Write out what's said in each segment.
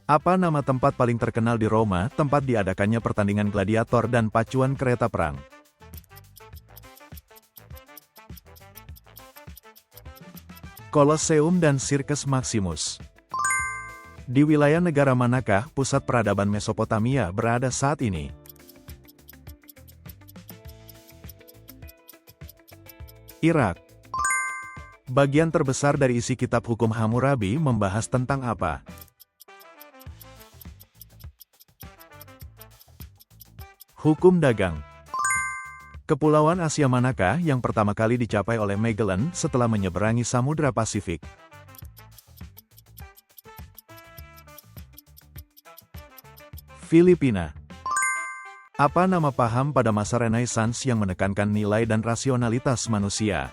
Apa nama tempat paling terkenal di Roma, tempat diadakannya pertandingan gladiator dan pacuan kereta perang? Colosseum dan Circus Maximus. Di wilayah negara manakah pusat peradaban Mesopotamia berada saat ini? Irak. Bagian terbesar dari isi kitab hukum Hammurabi membahas tentang apa? Hukum dagang. Kepulauan Asia manakah yang pertama kali dicapai oleh Magellan setelah menyeberangi Samudra Pasifik? Filipina. Apa nama paham pada masa Renaissance yang menekankan nilai dan rasionalitas manusia?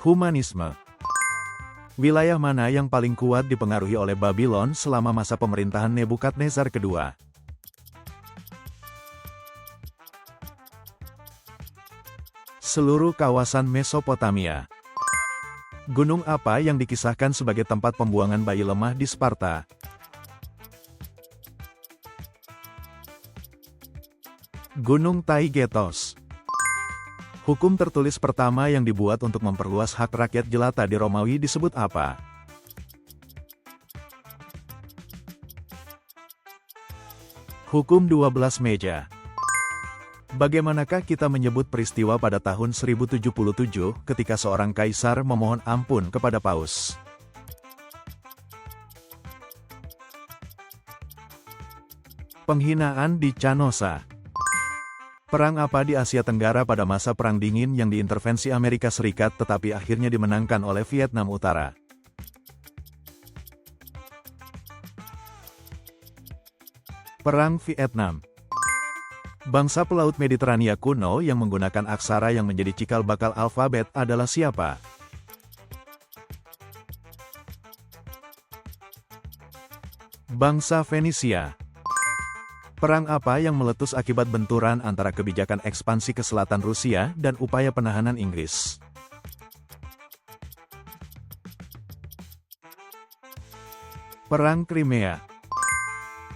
Humanisme. Wilayah mana yang paling kuat dipengaruhi oleh Babylon selama masa pemerintahan Nebukadnezar kedua? Seluruh kawasan Mesopotamia. Gunung apa yang dikisahkan sebagai tempat pembuangan bayi lemah di Sparta? Gunung Taygetos. Hukum tertulis pertama yang dibuat untuk memperluas hak rakyat jelata di Romawi disebut apa? Hukum 12 meja. Bagaimanakah kita menyebut peristiwa pada tahun 1077 ketika seorang kaisar memohon ampun kepada Paus? Penghinaan di Canosa. Perang apa di Asia Tenggara pada masa Perang Dingin yang diintervensi Amerika Serikat tetapi akhirnya dimenangkan oleh Vietnam Utara? Perang Vietnam. Bangsa pelaut Mediterania kuno yang menggunakan aksara yang menjadi cikal bakal alfabet adalah siapa? Bangsa Fenisia. Perang apa yang meletus akibat benturan antara kebijakan ekspansi ke selatan Rusia dan upaya penahanan Inggris? Perang Crimea.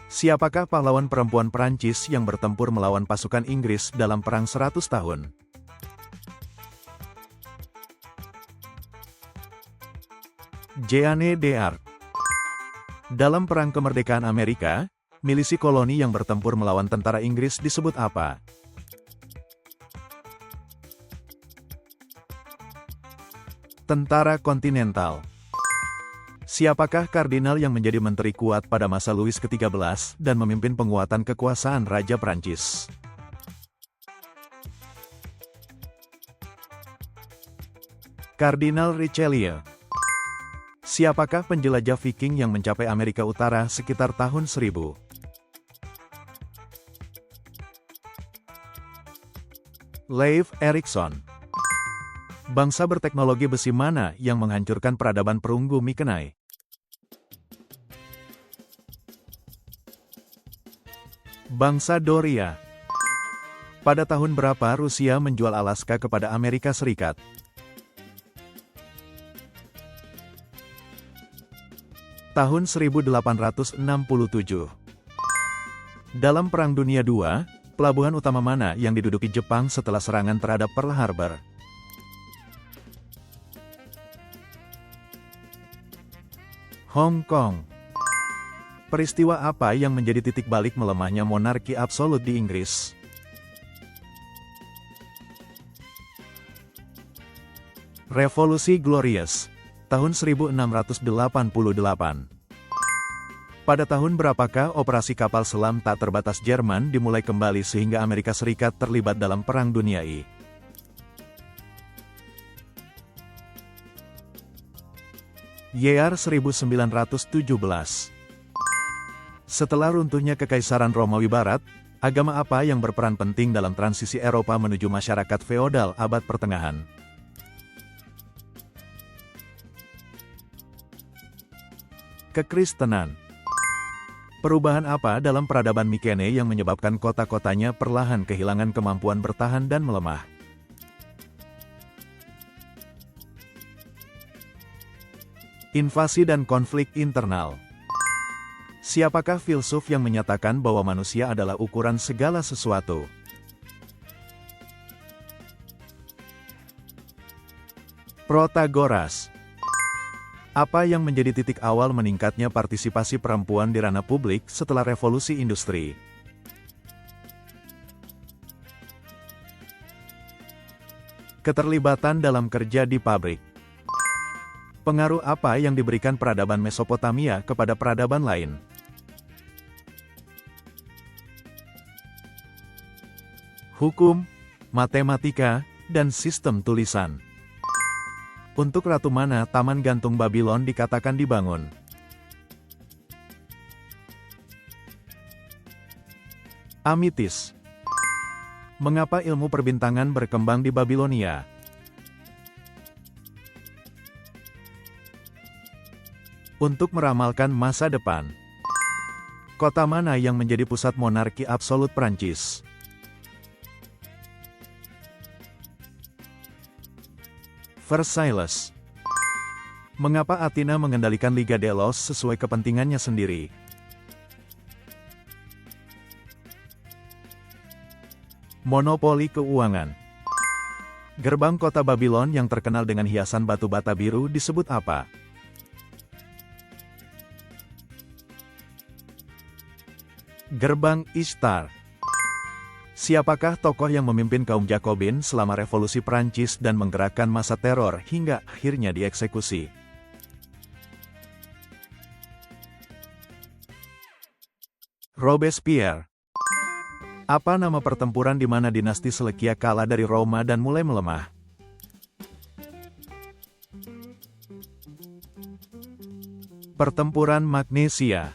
Siapakah pahlawan perempuan Perancis yang bertempur melawan pasukan Inggris dalam Perang 100 tahun? Jeanne d'Arc. Dalam Perang Kemerdekaan Amerika, milisi koloni yang bertempur melawan tentara Inggris disebut apa? Tentara Kontinental. Siapakah kardinal yang menjadi menteri kuat pada masa Louis ke-13 dan memimpin penguatan kekuasaan Raja Prancis? Kardinal Richelieu. Siapakah penjelajah Viking yang mencapai Amerika Utara sekitar tahun 1000? Leif Erikson. Bangsa berteknologi besi mana yang menghancurkan peradaban perunggu Mykenai? Bangsa Doria. Pada tahun berapa Rusia menjual Alaska kepada Amerika Serikat? Tahun 1867. Dalam Perang Dunia II, pelabuhan utama mana yang diduduki Jepang setelah serangan terhadap Pearl Harbor? Hong Kong. Peristiwa apa yang menjadi titik balik melemahnya monarki absolut di Inggris? Revolusi Glorious. Tahun 1688. Pada tahun berapakah operasi kapal selam tak terbatas Jerman dimulai kembali sehingga Amerika Serikat terlibat dalam Perang Dunia I? Year 1917. Setelah runtuhnya Kekaisaran Romawi Barat, agama apa yang berperan penting dalam transisi Eropa menuju masyarakat feodal abad pertengahan? Kekristenan. Perubahan apa dalam peradaban Mykenai yang menyebabkan kota-kotanya perlahan kehilangan kemampuan bertahan dan melemah? Invasi dan konflik internal. Siapakah filsuf yang menyatakan bahwa manusia adalah ukuran segala sesuatu? Protagoras. Apa yang menjadi titik awal meningkatnya partisipasi perempuan di ranah publik setelah revolusi industri? Keterlibatan dalam kerja di pabrik. Pengaruh apa yang diberikan peradaban Mesopotamia kepada peradaban lain? Hukum, matematika, dan sistem tulisan. Untuk ratu mana Taman Gantung Babylon dikatakan dibangun? Amitis. Mengapa ilmu perbintangan berkembang di Babilonia? Untuk meramalkan masa depan. Kota mana yang menjadi pusat monarki absolut Prancis? Versailles. Mengapa Athena mengendalikan Liga Delos sesuai kepentingannya sendiri? Monopoli keuangan. Gerbang kota Babylon yang terkenal dengan hiasan batu bata biru disebut apa? Gerbang Ishtar. Siapakah tokoh yang memimpin kaum Jakobin selama revolusi Prancis dan menggerakkan masa teror hingga akhirnya dieksekusi? Robespierre. Apa nama pertempuran di mana dinasti Selekia kalah dari Roma dan mulai melemah? Pertempuran Magnesia.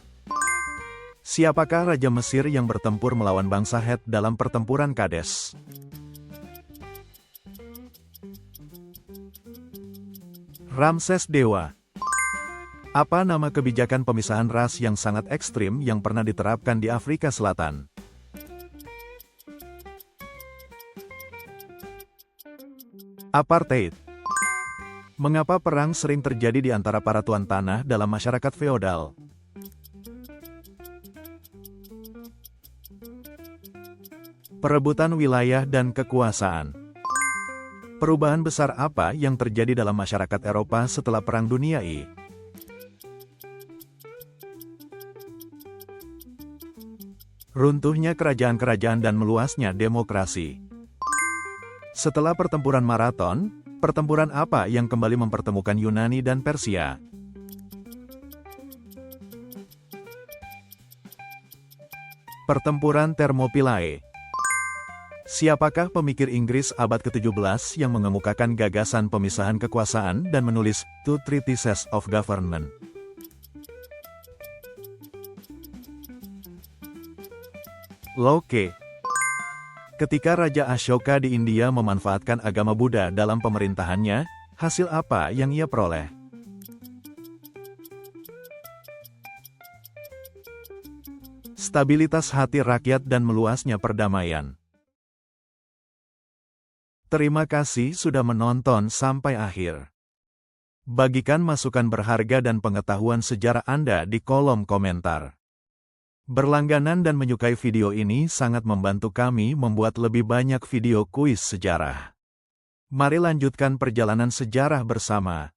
Siapakah Raja Mesir yang bertempur melawan bangsa Het dalam pertempuran Kades? Ramses Dewa. Apa nama kebijakan pemisahan ras yang sangat ekstrim yang pernah diterapkan di Afrika Selatan? Apartheid. Mengapa perang sering terjadi di antara para tuan tanah dalam masyarakat feodal? Perebutan wilayah dan kekuasaan. Perubahan besar apa yang terjadi dalam masyarakat Eropa setelah Perang Dunia I? Runtuhnya kerajaan-kerajaan dan meluasnya demokrasi. Setelah pertempuran Marathon, pertempuran apa yang kembali mempertemukan Yunani dan Persia? Pertempuran Thermopylae. Siapakah pemikir Inggris abad ke-17 yang mengemukakan gagasan pemisahan kekuasaan dan menulis Two Treatises of Government? Locke. Ketika Raja Ashoka di India memanfaatkan agama Buddha dalam pemerintahannya, hasil apa yang ia peroleh? Stabilitas hati rakyat dan meluasnya perdamaian. Terima kasih sudah menonton sampai akhir. Bagikan masukan berharga dan pengetahuan sejarah Anda di kolom komentar. Berlangganan dan menyukai video ini sangat membantu kami membuat lebih banyak video kuis sejarah. Mari lanjutkan perjalanan sejarah bersama.